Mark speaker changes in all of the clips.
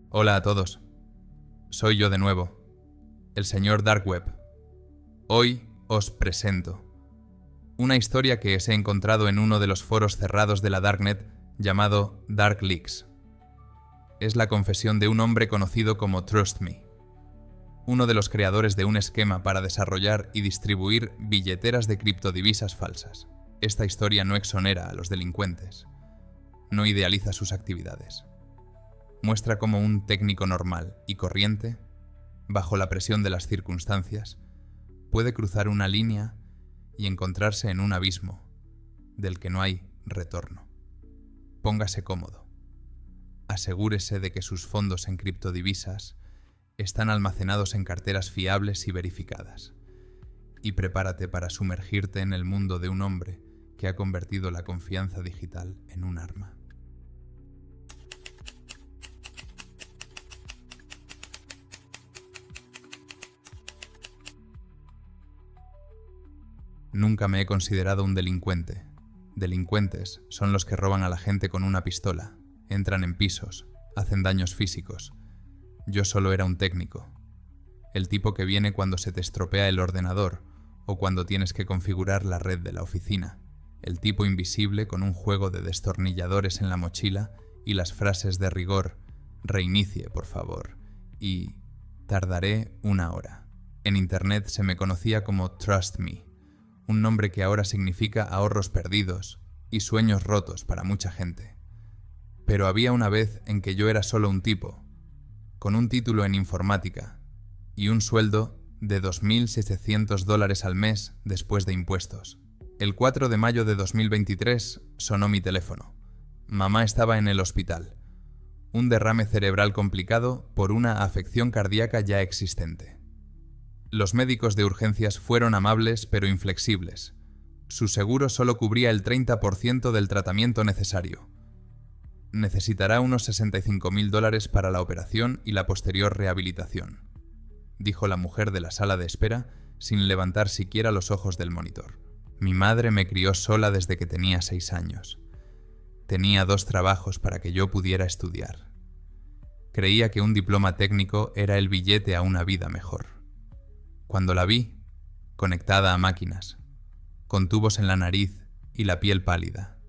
Speaker 1: Hola a todos. Soy yo de nuevo, el señor Dark Web. Hoy os presento una historia que he encontrado en uno de los foros cerrados de la Darknet llamado Dark Leaks. Es la confesión de un hombre conocido como Trust Me, uno de los creadores de un esquema para desarrollar y distribuir billeteras de criptodivisas falsas. Esta historia no exonera a los delincuentes, no idealiza sus actividades. Muestra cómo un técnico normal y corriente, bajo la presión de las circunstancias, puede cruzar una línea y encontrarse en un abismo del que no hay retorno. Póngase cómodo. Asegúrese de que sus fondos en criptodivisas están almacenados en carteras fiables y verificadas. Y prepárate para sumergirte en el mundo de un hombre que ha convertido la confianza digital en un arma. Nunca me he considerado un delincuente. Delincuentes son los que roban a la gente con una pistola, entran en pisos, hacen daños físicos. Yo solo era un técnico. El tipo que viene cuando se te estropea el ordenador o cuando tienes que configurar la red de la oficina. El tipo invisible con un juego de destornilladores en la mochila y las frases de rigor: reinicie, por favor, y tardaré 1 hora. En internet se me conocía como Trust Me, un nombre que ahora significa ahorros perdidos y sueños rotos para mucha gente. Pero había una vez en que yo era solo un tipo, con un título en informática y un sueldo de $2.700 al mes después de impuestos. El 4 de mayo de 2023 sonó mi teléfono. Mamá estaba en el hospital. Un derrame cerebral complicado por una afección cardíaca ya existente. Los médicos de urgencias fueron amables pero inflexibles. Su seguro solo cubría el 30% del tratamiento necesario. Necesitará unos $65.000 para la operación y la posterior rehabilitación, dijo la mujer de la sala de espera sin levantar siquiera los ojos del monitor. Mi madre me crió sola desde que tenía 6 años. Tenía 2 trabajos para que yo pudiera estudiar. Creía que un diploma técnico era el billete a una vida mejor. Cuando la vi, conectada a máquinas, con tubos en la nariz y la piel pálida,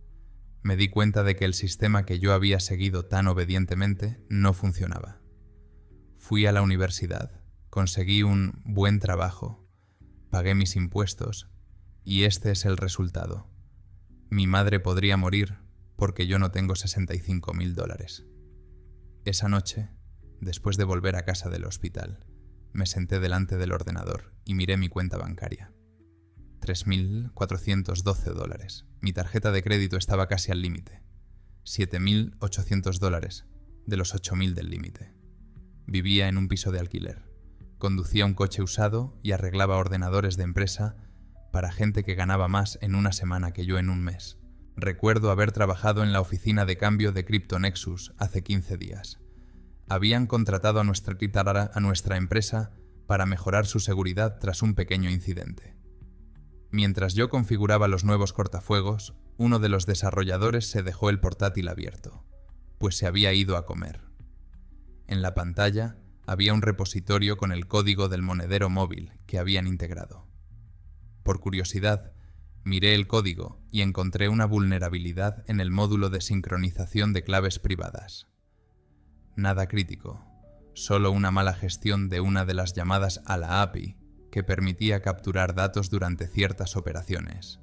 Speaker 1: me di cuenta de que el sistema que yo había seguido tan obedientemente no funcionaba. Fui a la universidad, conseguí un buen trabajo, pagué mis impuestos y este es el resultado. Mi madre podría morir porque yo no tengo $65.000. Esa noche, después de volver a casa del hospital, me senté delante del ordenador y miré mi cuenta bancaria. $3.412. Mi tarjeta de crédito estaba casi al límite. $7.800 de los $8.000 del límite. Vivía en un piso de alquiler. Conducía un coche usado y arreglaba ordenadores de empresa para gente que ganaba más en una semana que yo en un mes. Recuerdo haber trabajado en la oficina de cambio de CryptoNexus hace 15 días. Habían contratado a nuestra empresa para mejorar su seguridad tras un pequeño incidente. Mientras yo configuraba los nuevos cortafuegos, uno de los desarrolladores se dejó el portátil abierto, pues se había ido a comer. En la pantalla había un repositorio con el código del monedero móvil que habían integrado. Por curiosidad, miré el código y encontré una vulnerabilidad en el módulo de sincronización de claves privadas. Nada crítico, solo una mala gestión de una de las llamadas a la API que permitía capturar datos durante ciertas operaciones.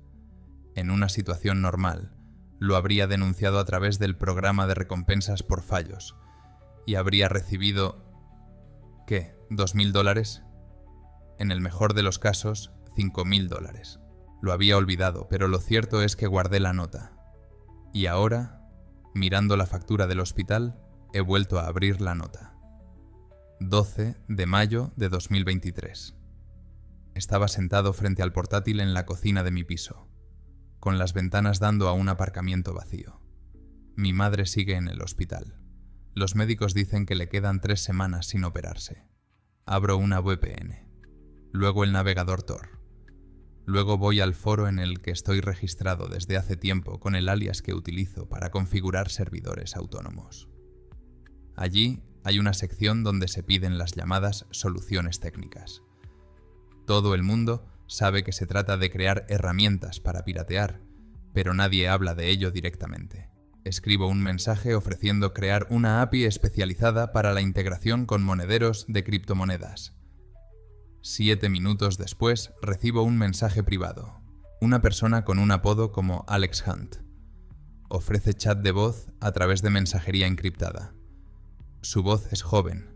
Speaker 1: En una situación normal, lo habría denunciado a través del programa de recompensas por fallos y habría recibido, ¿qué? $2.000. En el mejor de los casos, $5.000. Lo había olvidado, pero lo cierto es que guardé la nota. Y ahora, mirando la factura del hospital, he vuelto a abrir la nota. 12 de mayo de 2023. Estaba sentado frente al portátil en la cocina de mi piso, con las ventanas dando a un aparcamiento vacío. Mi madre sigue en el hospital. Los médicos dicen que le quedan 3 semanas sin operarse. Abro una VPN, luego el navegador Tor. Luego voy al foro en el que estoy registrado desde hace tiempo con el alias que utilizo para configurar servidores autónomos. Allí hay una sección donde se piden las llamadas soluciones técnicas. Todo el mundo sabe que se trata de crear herramientas para piratear, pero nadie habla de ello directamente. Escribo un mensaje ofreciendo crear una API especializada para la integración con monederos de criptomonedas. 7 minutos después recibo un mensaje privado. Una persona con un apodo como Alex Hunt. Ofrece chat de voz a través de mensajería encriptada. Su voz es joven,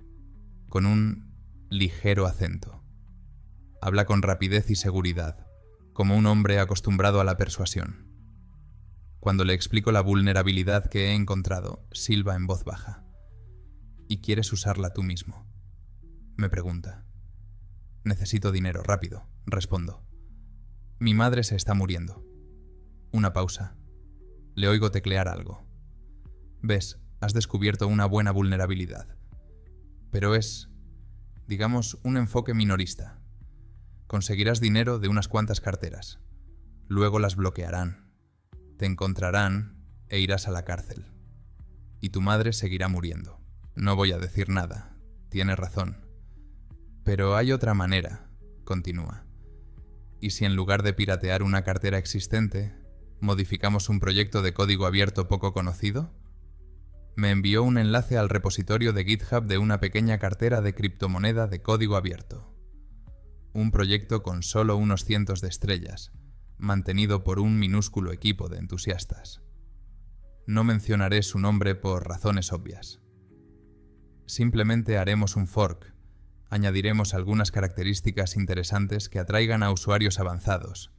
Speaker 1: con un ligero acento. Habla con rapidez y seguridad, como un hombre acostumbrado a la persuasión. Cuando le explico la vulnerabilidad que he encontrado, silba en voz baja. ¿Y quieres usarla tú mismo?, me pregunta. Necesito dinero, rápido, respondo. Mi madre se está muriendo. Una pausa. Le oigo teclear algo. Ves, has descubierto una buena vulnerabilidad. Pero es, digamos, un enfoque minorista. Conseguirás dinero de unas cuantas carteras. Luego las bloquearán. Te encontrarán e irás a la cárcel. Y tu madre seguirá muriendo. No voy a decir nada. Tienes razón. Pero hay otra manera, continúa. ¿Y si en lugar de piratear una cartera existente, modificamos un proyecto de código abierto poco conocido? Me envió un enlace al repositorio de GitHub de una pequeña cartera de criptomoneda de código abierto. Un proyecto con solo unos cientos de estrellas, mantenido por un minúsculo equipo de entusiastas. No mencionaré su nombre por razones obvias. Simplemente haremos un fork. Añadiremos algunas características interesantes que atraigan a usuarios avanzados,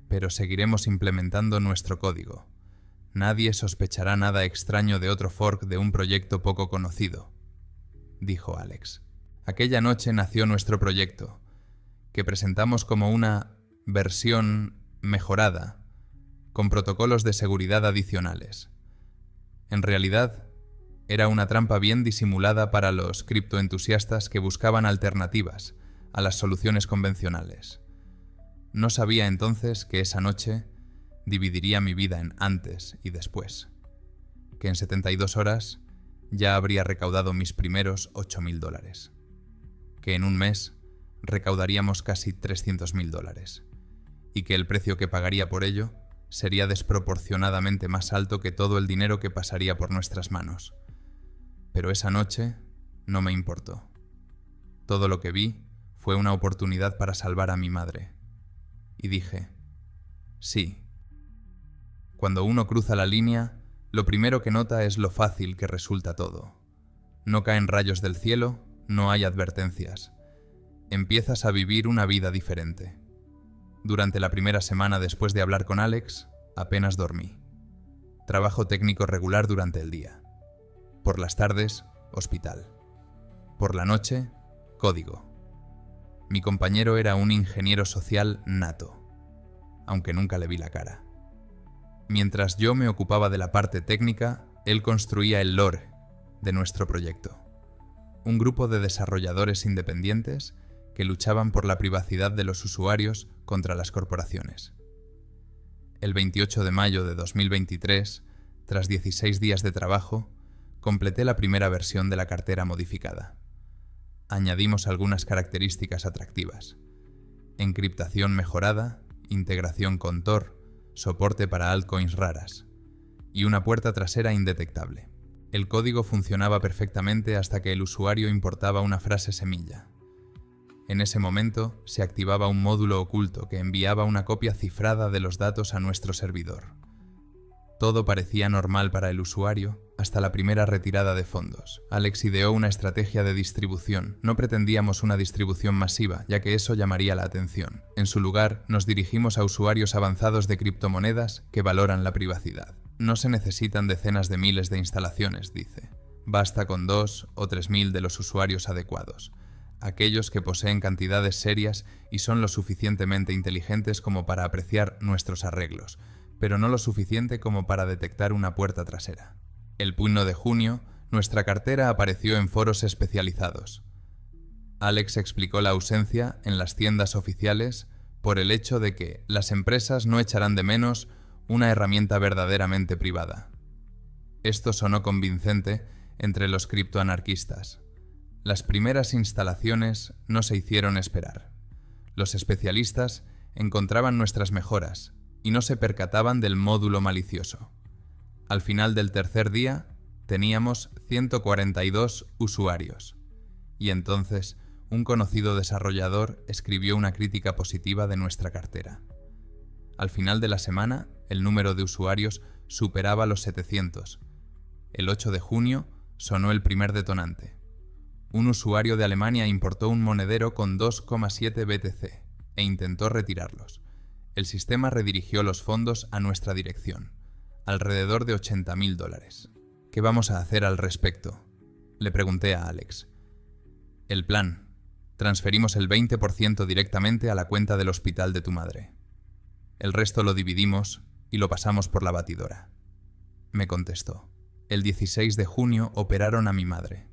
Speaker 1: pero seguiremos implementando nuestro código. Nadie sospechará nada extraño de otro fork de un proyecto poco conocido, dijo Alex. Aquella noche nació nuestro proyecto, que presentamos como una versión mejorada, con protocolos de seguridad adicionales. En realidad, era una trampa bien disimulada para los criptoentusiastas que buscaban alternativas a las soluciones convencionales. No sabía entonces que esa noche dividiría mi vida en antes y después, que en 72 horas ya habría recaudado mis primeros $8.000, que en un mes recaudaríamos casi $300.000, y que el precio que pagaría por ello sería desproporcionadamente más alto que todo el dinero que pasaría por nuestras manos. Pero esa noche no me importó. Todo lo que vi fue una oportunidad para salvar a mi madre. Y dije, sí. Cuando uno cruza la línea, lo primero que nota es lo fácil que resulta todo. No caen rayos del cielo, no hay advertencias. Empiezas a vivir una vida diferente. Durante la primera semana después de hablar con Alex, apenas dormí. Trabajo técnico regular durante el día. Por las tardes, hospital. Por la noche, código. Mi compañero era un ingeniero social nato, aunque nunca le vi la cara. Mientras yo me ocupaba de la parte técnica, él construía el lore de nuestro proyecto. Un grupo de desarrolladores independientes que luchaban por la privacidad de los usuarios contra las corporaciones. El 28 de mayo de 2023, tras 16 días de trabajo, completé la primera versión de la cartera modificada. Añadimos algunas características atractivas: encriptación mejorada, integración con Tor, soporte para altcoins raras y una puerta trasera indetectable. El código funcionaba perfectamente hasta que el usuario importaba una frase semilla. En ese momento se activaba un módulo oculto que enviaba una copia cifrada de los datos a nuestro servidor. Todo parecía normal para el usuario hasta la primera retirada de fondos. Alex ideó una estrategia de distribución. No pretendíamos una distribución masiva, ya que eso llamaría la atención. En su lugar, nos dirigimos a usuarios avanzados de criptomonedas que valoran la privacidad. No se necesitan decenas de miles de instalaciones, dice. Basta con 2 o 3.000 de los usuarios adecuados. Aquellos que poseen cantidades serias y son lo suficientemente inteligentes como para apreciar nuestros arreglos, pero no lo suficiente como para detectar una puerta trasera. El 1 de junio, nuestra cartera apareció en foros especializados. Alex explicó la ausencia en las tiendas oficiales por el hecho de que las empresas no echarán de menos una herramienta verdaderamente privada. Esto sonó convincente entre los criptoanarquistas. Las primeras instalaciones no se hicieron esperar. Los especialistas encontraban nuestras mejoras y no se percataban del módulo malicioso. Al final del tercer día, teníamos 142 usuarios. Y entonces, un conocido desarrollador escribió una crítica positiva de nuestra cartera. Al final de la semana, el número de usuarios superaba los 700. El 8 de junio sonó el primer detonante. Un usuario de Alemania importó un monedero con 2,7 BTC e intentó retirarlos. El sistema redirigió los fondos a nuestra dirección, alrededor de $80.000. ¿Qué vamos a hacer al respecto?, le pregunté a Alex. El plan. Transferimos el 20% directamente a la cuenta del hospital de tu madre. El resto lo dividimos y lo pasamos por la batidora. Me contestó. El 16 de junio operaron a mi madre.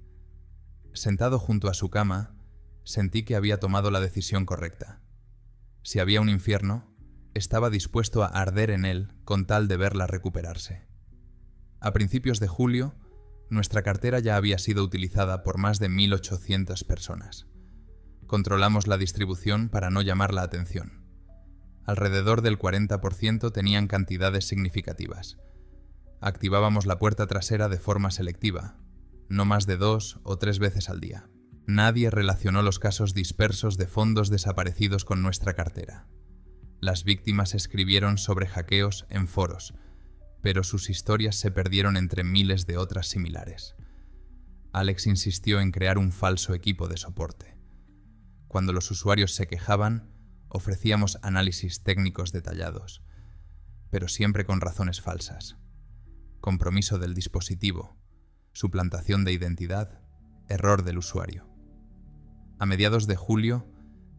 Speaker 1: Sentado junto a su cama, sentí que había tomado la decisión correcta. Si había un infierno, estaba dispuesto a arder en él con tal de verla recuperarse. A principios de julio, nuestra cartera ya había sido utilizada por más de 1.800 personas. Controlamos la distribución para no llamar la atención. Alrededor del 40% tenían cantidades significativas. Activábamos la puerta trasera de forma selectiva, no más de 2 o 3 veces al día. Nadie relacionó los casos dispersos de fondos desaparecidos con nuestra cartera. Las víctimas escribieron sobre hackeos en foros, pero sus historias se perdieron entre miles de otras similares. Alex insistió en crear un falso equipo de soporte. Cuando los usuarios se quejaban, ofrecíamos análisis técnicos detallados, pero siempre con razones falsas. Compromiso del dispositivo, suplantación de identidad, error del usuario. A mediados de julio,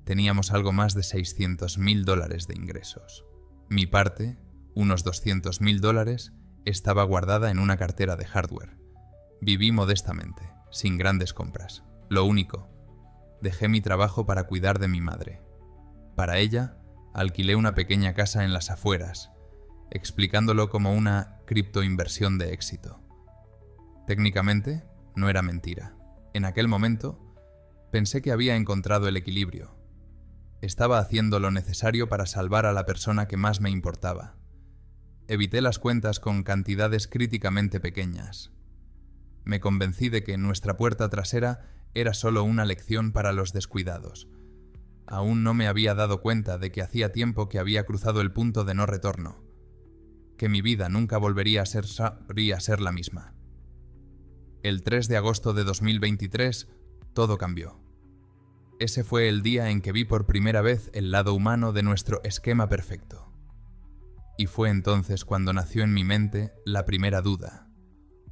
Speaker 1: teníamos algo más de $600.000 de ingresos. Mi parte, unos $200.000, estaba guardada en una cartera de hardware. Viví modestamente, sin grandes compras. Lo único, dejé mi trabajo para cuidar de mi madre. Para ella, alquilé una pequeña casa en las afueras, explicándolo como una criptoinversión de éxito. Técnicamente, no era mentira. En aquel momento, pensé que había encontrado el equilibrio. Estaba haciendo lo necesario para salvar a la persona que más me importaba. Evité las cuentas con cantidades críticamente pequeñas. Me convencí de que nuestra puerta trasera era solo una lección para los descuidados. Aún no me había dado cuenta de que hacía tiempo que había cruzado el punto de no retorno, que mi vida nunca volvería a ser la misma. El 3 de agosto de 2023, todo cambió. Ese fue el día en que vi por primera vez el lado humano de nuestro esquema perfecto. Y fue entonces cuando nació en mi mente la primera duda,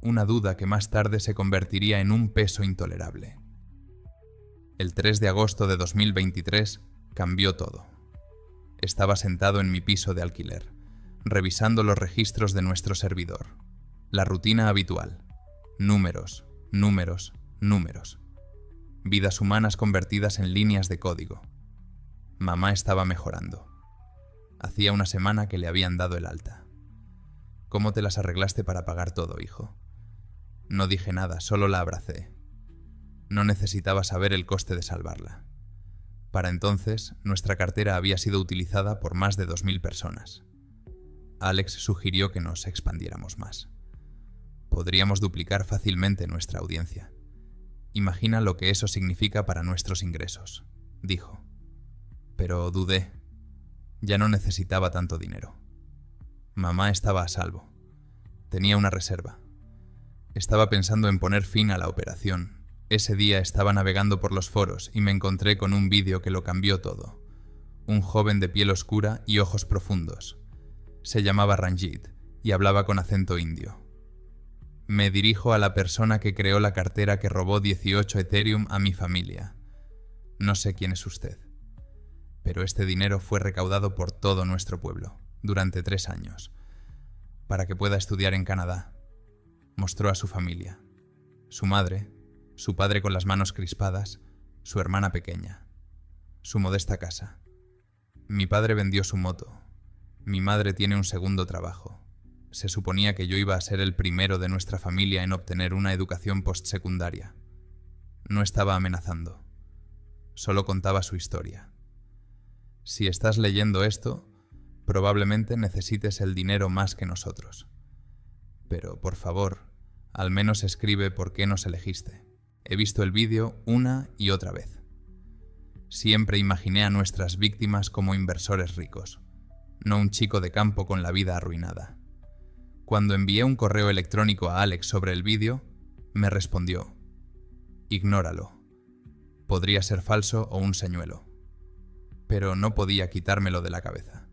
Speaker 1: una duda que más tarde se convertiría en un peso intolerable. El 3 de agosto de 2023 cambió todo. Estaba sentado en mi piso de alquiler, revisando los registros de nuestro servidor. La rutina habitual. Números, números, números. Vidas humanas convertidas en líneas de código. Mamá estaba mejorando. Hacía una semana que le habían dado el alta. ¿Cómo te las arreglaste para pagar todo, hijo? No dije nada, solo la abracé. No necesitaba saber el coste de salvarla. Para entonces, nuestra cartera había sido utilizada por más de 2.000 personas. Alex sugirió que nos expandiéramos más. Podríamos duplicar fácilmente nuestra audiencia. Imagina lo que eso significa para nuestros ingresos, dijo. Pero dudé. Ya no necesitaba tanto dinero. Mamá estaba a salvo. Tenía una reserva. Estaba pensando en poner fin a la operación. Ese día estaba navegando por los foros y me encontré con un vídeo que lo cambió todo. Un joven de piel oscura y ojos profundos. Se llamaba Ranjit y hablaba con acento indio. Me dirijo a la persona que creó la cartera que robó 18 Ethereum a mi familia. No sé quién es usted, pero este dinero fue recaudado por todo nuestro pueblo, durante 3 años, para que pueda estudiar en Canadá. Mostró a su familia, su madre, su padre con las manos crispadas, su hermana pequeña, su modesta casa. Mi padre vendió su moto, mi madre tiene un segundo trabajo, Se suponía que yo iba a ser el primero de nuestra familia en obtener una educación postsecundaria. No estaba amenazando. Solo contaba su historia. Si estás leyendo esto, probablemente necesites el dinero más que nosotros. Pero, por favor, al menos escribe por qué nos elegiste. He visto el vídeo una y otra vez. Siempre imaginé a nuestras víctimas como inversores ricos, no un chico de campo con la vida arruinada. Cuando envié un correo electrónico a Alex sobre el vídeo, me respondió: ignóralo. Podría ser falso o un señuelo. Pero no podía quitármelo de la cabeza.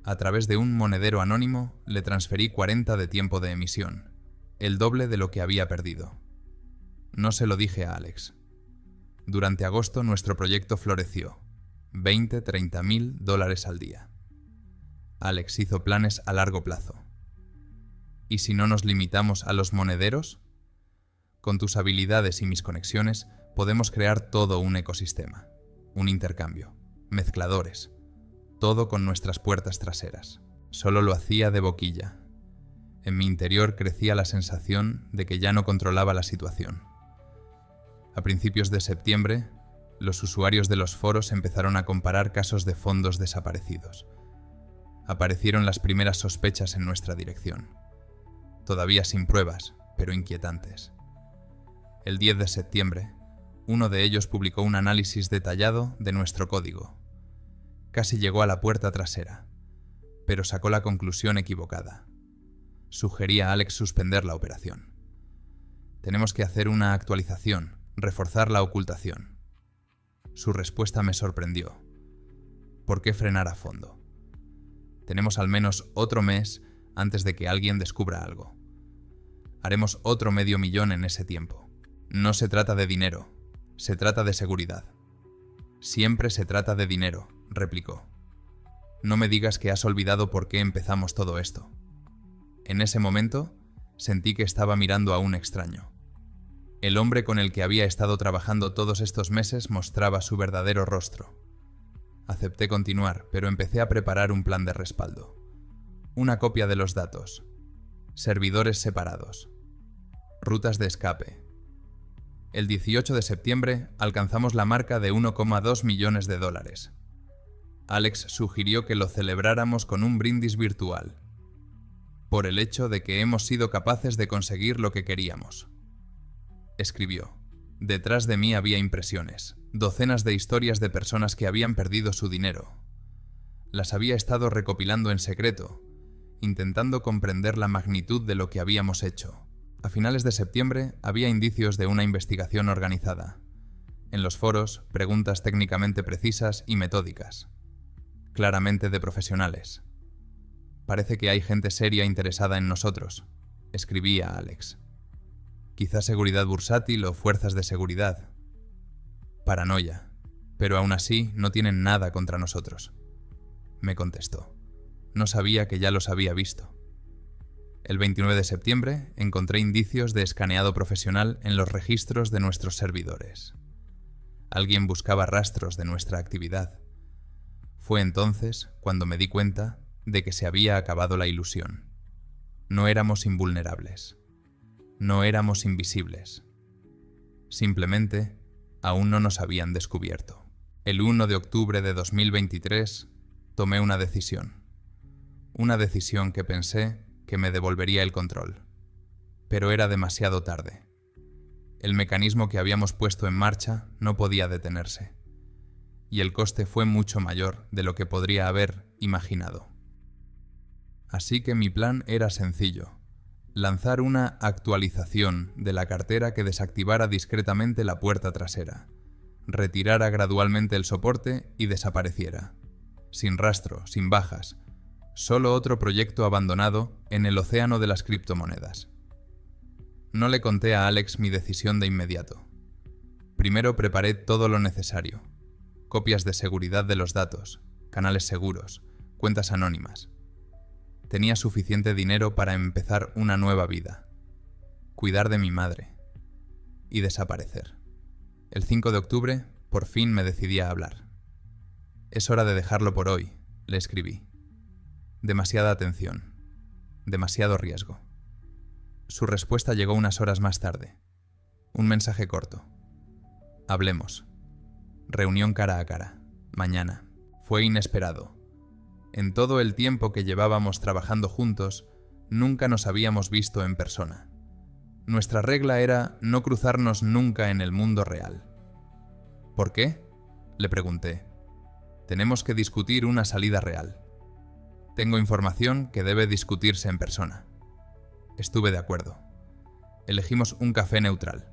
Speaker 1: A través de un monedero anónimo le transferí 40 de tiempo de emisión, el doble de lo que había perdido. No se lo dije a Alex. Durante agosto nuestro proyecto floreció, $20–30,000 al día. Alex hizo planes a largo plazo. ¿Y si no nos limitamos a los monederos? Con tus habilidades y mis conexiones podemos crear todo un ecosistema, un intercambio, mezcladores, todo con nuestras puertas traseras. Solo lo hacía de boquilla. En mi interior crecía la sensación de que ya no controlaba la situación. A principios de septiembre, los usuarios de los foros empezaron a comparar casos de fondos desaparecidos. Aparecieron las primeras sospechas en nuestra dirección. Todavía sin pruebas, pero inquietantes. El 10 de septiembre, uno de ellos publicó un análisis detallado de nuestro código. Casi llegó a la puerta trasera, pero sacó la conclusión equivocada. Sugería a Alex suspender la operación. Tenemos que hacer una actualización, reforzar la ocultación. Su respuesta me sorprendió. ¿Por qué frenar a fondo? Tenemos al menos otro mes antes de que alguien descubra algo. Haremos otro $500,000 en ese tiempo. No se trata de dinero, se trata de seguridad. Siempre se trata de dinero, replicó. No me digas que has olvidado por qué empezamos todo esto. En ese momento, sentí que estaba mirando a un extraño. El hombre con el que había estado trabajando todos estos meses mostraba su verdadero rostro. Acepté continuar, pero empecé a preparar un plan de respaldo. Una copia de los datos. Servidores separados. Rutas de escape. El 18 de septiembre alcanzamos la marca de $1,2 millones. Alex sugirió que lo celebráramos con un brindis virtual, por el hecho de que hemos sido capaces de conseguir lo que queríamos. Escribió. Detrás de mí había impresiones, docenas de historias de personas que habían perdido su dinero. Las había estado recopilando en secreto, intentando comprender la magnitud de lo que habíamos hecho. A finales de septiembre había indicios de una investigación organizada. En los foros, preguntas técnicamente precisas y metódicas. Claramente de profesionales. Parece que hay gente seria interesada en nosotros, escribí a Alex. Quizá seguridad bursátil o fuerzas de seguridad. Paranoia, pero aún así no tienen nada contra nosotros. Me contestó. No sabía que ya los había visto. El 29 de septiembre encontré indicios de escaneado profesional en los registros de nuestros servidores. Alguien buscaba rastros de nuestra actividad. Fue entonces cuando me di cuenta de que se había acabado la ilusión. No éramos invulnerables. No éramos invisibles. Simplemente, aún no nos habían descubierto. El 1 de octubre de 2023, tomé una decisión. Una decisión que pensé que me devolvería el control. Pero era demasiado tarde. El mecanismo que habíamos puesto en marcha no podía detenerse. Y el coste fue mucho mayor de lo que podría haber imaginado. Así que mi plan era sencillo. Lanzar una actualización de la cartera que desactivara discretamente la puerta trasera, retirara gradualmente el soporte y desapareciera. Sin rastro, sin bajas, solo otro proyecto abandonado en el océano de las criptomonedas. No le conté a Alex mi decisión de inmediato. Primero preparé todo lo necesario. Copias de seguridad de los datos, canales seguros, cuentas anónimas. Tenía suficiente dinero para empezar una nueva vida, cuidar de mi madre y desaparecer. El 5 de octubre, por fin me decidí a hablar. Es hora de dejarlo por hoy, le escribí. Demasiada atención. Demasiado riesgo. Su respuesta llegó unas horas más tarde. Un mensaje corto. Hablemos. Reunión cara a cara. Mañana. Fue inesperado. En todo el tiempo que llevábamos trabajando juntos, nunca nos habíamos visto en persona. Nuestra regla era no cruzarnos nunca en el mundo real. ¿Por qué?, le pregunté. Tenemos que discutir una salida real. Tengo información que debe discutirse en persona. Estuve de acuerdo. Elegimos un café neutral.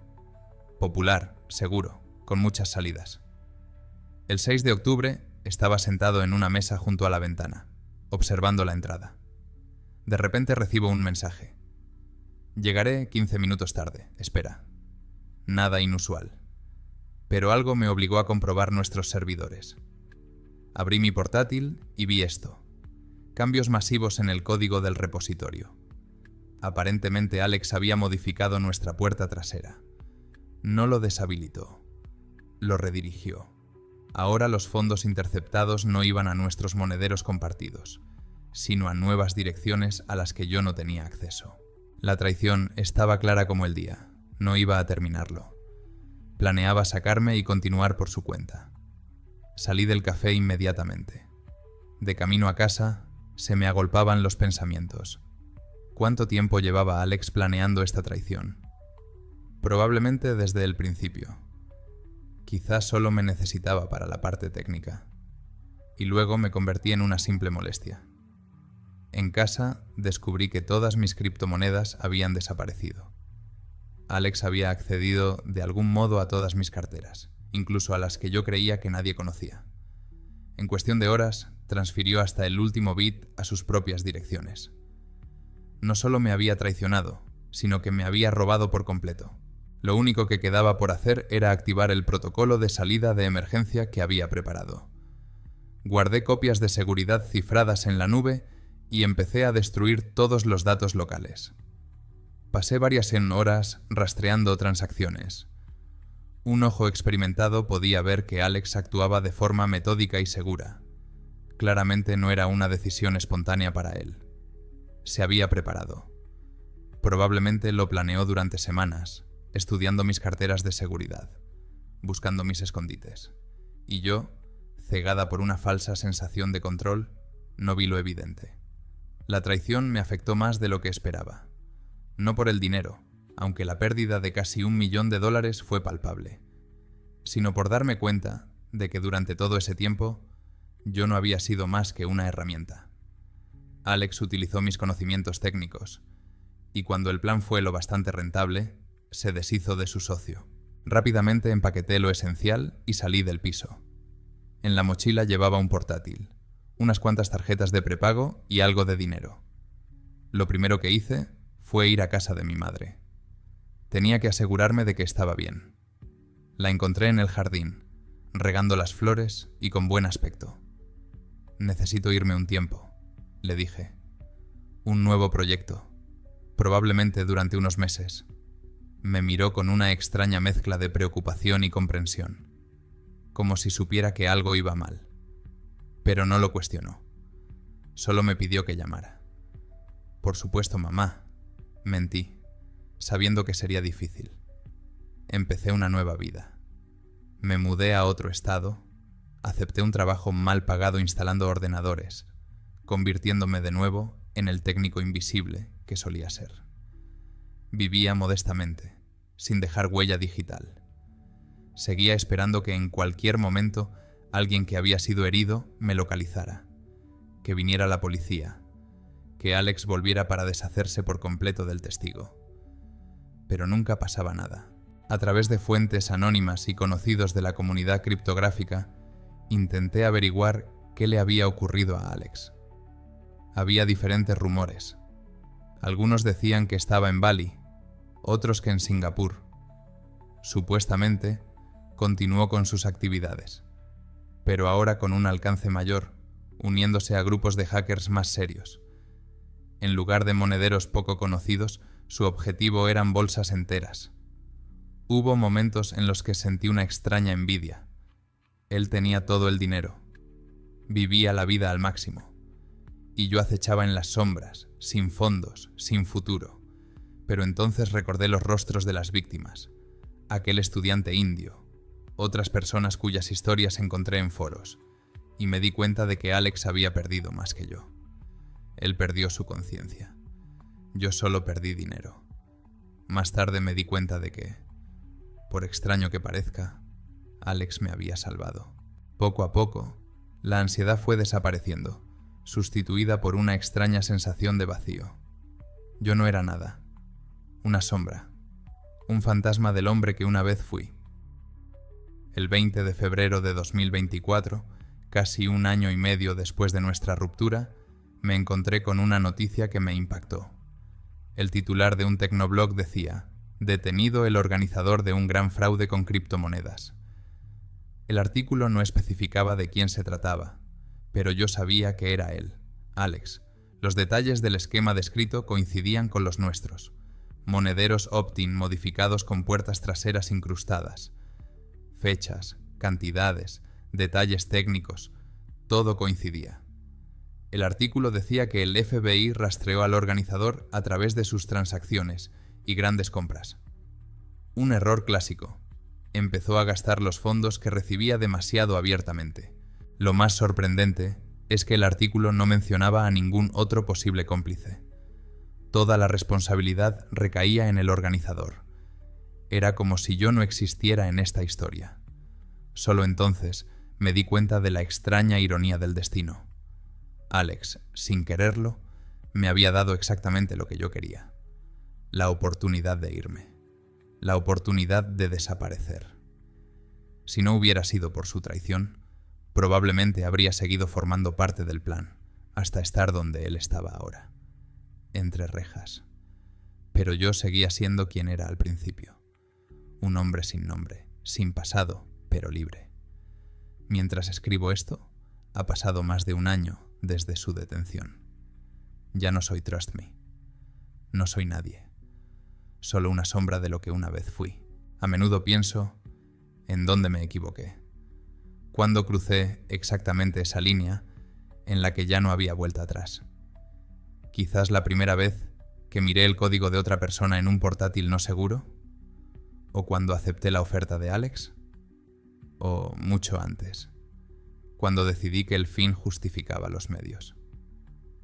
Speaker 1: Popular, seguro, con muchas salidas. El 6 de octubre estaba sentado en una mesa junto a la ventana, observando la entrada. De repente recibo un mensaje. Llegaré 15 minutos tarde, espera. Nada inusual. Pero algo me obligó a comprobar nuestros servidores. Abrí mi portátil y vi esto. Cambios masivos en el código del repositorio. Aparentemente Alex había modificado nuestra puerta trasera. No lo deshabilitó. Lo redirigió. Ahora los fondos interceptados no iban a nuestros monederos compartidos, sino a nuevas direcciones a las que yo no tenía acceso. La traición estaba clara como el día. No iba a terminarlo. Planeaba sacarme y continuar por su cuenta. Salí del café inmediatamente. De camino a casa, se me agolpaban los pensamientos. ¿Cuánto tiempo llevaba Alex planeando esta traición? Probablemente desde el principio. Quizás solo me necesitaba para la parte técnica. Y luego me convertí en una simple molestia. En casa descubrí que todas mis criptomonedas habían desaparecido. Alex había accedido de algún modo a todas mis carteras, incluso a las que yo creía que nadie conocía. En cuestión de horas, transfirió hasta el último bit a sus propias direcciones. No solo me había traicionado, sino que me había robado por completo. Lo único que quedaba por hacer era activar el protocolo de salida de emergencia que había preparado. Guardé copias de seguridad cifradas en la nube y empecé a destruir todos los datos locales. Pasé varias horas rastreando transacciones. Un ojo experimentado podía ver que Alex actuaba de forma metódica y segura. Claramente no era una decisión espontánea para él. Se había preparado. Probablemente lo planeó durante semanas, estudiando mis carteras de seguridad, buscando mis escondites. Y yo, cegada por una falsa sensación de control, no vi lo evidente. La traición me afectó más de lo que esperaba. No por el dinero, aunque la pérdida de casi $1 millón fue palpable, sino por darme cuenta de que durante todo ese tiempo yo no había sido más que una herramienta. Alex utilizó mis conocimientos técnicos, y cuando el plan fue lo bastante rentable, se deshizo de su socio. Rápidamente empaqueté lo esencial y salí del piso. En la mochila llevaba un portátil, unas cuantas tarjetas de prepago y algo de dinero. Lo primero que hice fue ir a casa de mi madre. Tenía que asegurarme de que estaba bien. La encontré en el jardín, regando las flores y con buen aspecto. Necesito irme un tiempo, le dije. Un nuevo proyecto, probablemente durante unos meses. Me miró con una extraña mezcla de preocupación y comprensión, como si supiera que algo iba mal. Pero no lo cuestionó. Solo me pidió que llamara. Por supuesto, mamá. Mentí, sabiendo que sería difícil. Empecé una nueva vida. Me mudé a otro estado, acepté un trabajo mal pagado instalando ordenadores, convirtiéndome de nuevo en el técnico invisible que solía ser. Vivía modestamente, sin dejar huella digital. Seguía esperando que en cualquier momento alguien que había sido herido me localizara, que viniera la policía, que Alex volviera para deshacerse por completo del testigo. Pero nunca pasaba nada. A través de fuentes anónimas y conocidos de la comunidad criptográfica, intenté averiguar qué le había ocurrido a Alex. Había diferentes rumores. Algunos decían que estaba en Bali, otros que en Singapur. Supuestamente, continuó con sus actividades, pero ahora con un alcance mayor, uniéndose a grupos de hackers más serios. En lugar de monederos poco conocidos, su objetivo eran bolsas enteras. Hubo momentos en los que sentí una extraña envidia. Él tenía todo el dinero. Vivía la vida al máximo. y yo acechaba en las sombras, sin fondos, sin futuro. Pero entonces recordé los rostros de las víctimas, aquel estudiante indio, otras personas cuyas historias encontré en foros, y me di cuenta de que Alex había perdido más que yo. Él perdió su conciencia. Yo solo perdí dinero. Más tarde me di cuenta de que, por extraño que parezca, Alex me había salvado. Poco a poco, la ansiedad fue desapareciendo, sustituida por una extraña sensación de vacío. Yo no era nada. Una sombra. Un fantasma del hombre que una vez fui. El 20 de febrero de 2024, casi un año y medio después de nuestra ruptura, me encontré con una noticia que me impactó. El titular de un tecnoblog decía: «Detenido el organizador de un gran fraude con criptomonedas». El artículo no especificaba de quién se trataba, pero yo sabía que era él, Alex. Los detalles del esquema descrito coincidían con los nuestros. Monederos opt-in modificados con puertas traseras incrustadas. Fechas, cantidades, detalles técnicos, todo coincidía. El artículo decía que el FBI rastreó al organizador a través de sus transacciones y grandes compras. Un error clásico. Empezó a gastar los fondos que recibía demasiado abiertamente. Lo más sorprendente es que el artículo no mencionaba a ningún otro posible cómplice. Toda la responsabilidad recaía en el organizador. Era como si yo no existiera en esta historia. Solo entonces me di cuenta de la extraña ironía del destino. Alex, sin quererlo, me había dado exactamente lo que yo quería. La oportunidad de irme. La oportunidad de desaparecer. Si no hubiera sido por su traición, probablemente habría seguido formando parte del plan, hasta estar donde él estaba ahora, entre rejas. Pero yo seguía siendo quien era al principio. Un hombre sin nombre, sin pasado, pero libre. Mientras escribo esto, ha pasado más de un año desde su detención. Ya no soy Trust Me. No soy nadie. Solo una sombra de lo que una vez fui. A menudo pienso en dónde me equivoqué. Cuándo crucé exactamente esa línea en la que ya no había vuelta atrás. Quizás la primera vez que miré el código de otra persona en un portátil no seguro, o cuando acepté la oferta de Alex, o mucho antes, cuando decidí que el fin justificaba los medios.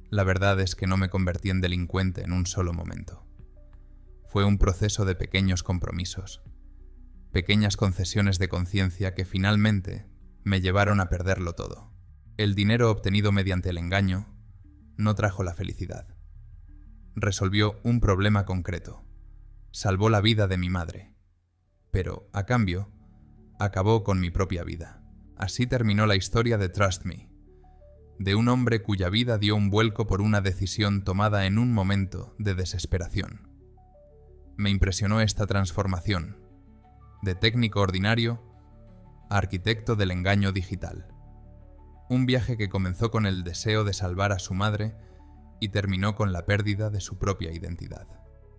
Speaker 1: La verdad es que no me convertí en delincuente en un solo momento. Fue un proceso de pequeños compromisos, pequeñas concesiones de conciencia que finalmente me llevaron a perderlo todo. El dinero obtenido mediante el engaño no trajo la felicidad. Resolvió un problema concreto. Salvó la vida de mi madre. Pero, a cambio, acabó con mi propia vida. Así terminó la historia de Trust Me, de un hombre cuya vida dio un vuelco por una decisión tomada en un momento de desesperación. Me impresionó esta transformación, de técnico ordinario a arquitecto del engaño digital. Un viaje que comenzó con el deseo de salvar a su madre y terminó con la pérdida de su propia identidad.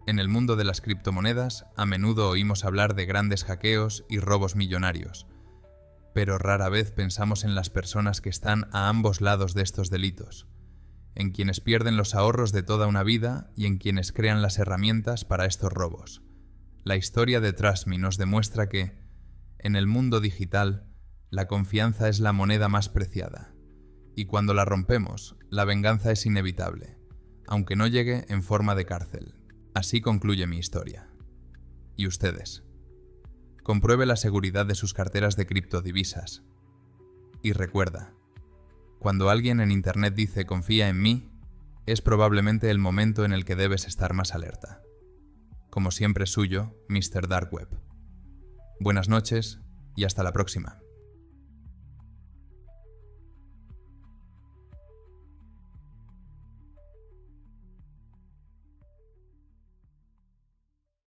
Speaker 1: En el mundo de las criptomonedas, a menudo oímos hablar de grandes hackeos y robos millonarios, pero rara vez pensamos en las personas que están a ambos lados de estos delitos, en quienes pierden los ahorros de toda una vida y en quienes crean las herramientas para estos robos. La historia de Trust Me nos demuestra que, en el mundo digital, la confianza es la moneda más preciada, y cuando la rompemos, la venganza es inevitable, aunque no llegue en forma de cárcel. Así concluye mi historia. ¿Y ustedes? Compruebe la seguridad de sus carteras de criptodivisas. Y recuerda, cuando alguien en Internet dice «confía en mí», es probablemente el momento en el que debes estar más alerta. Como siempre suyo, Mr. Dark Web. Buenas noches y hasta la próxima.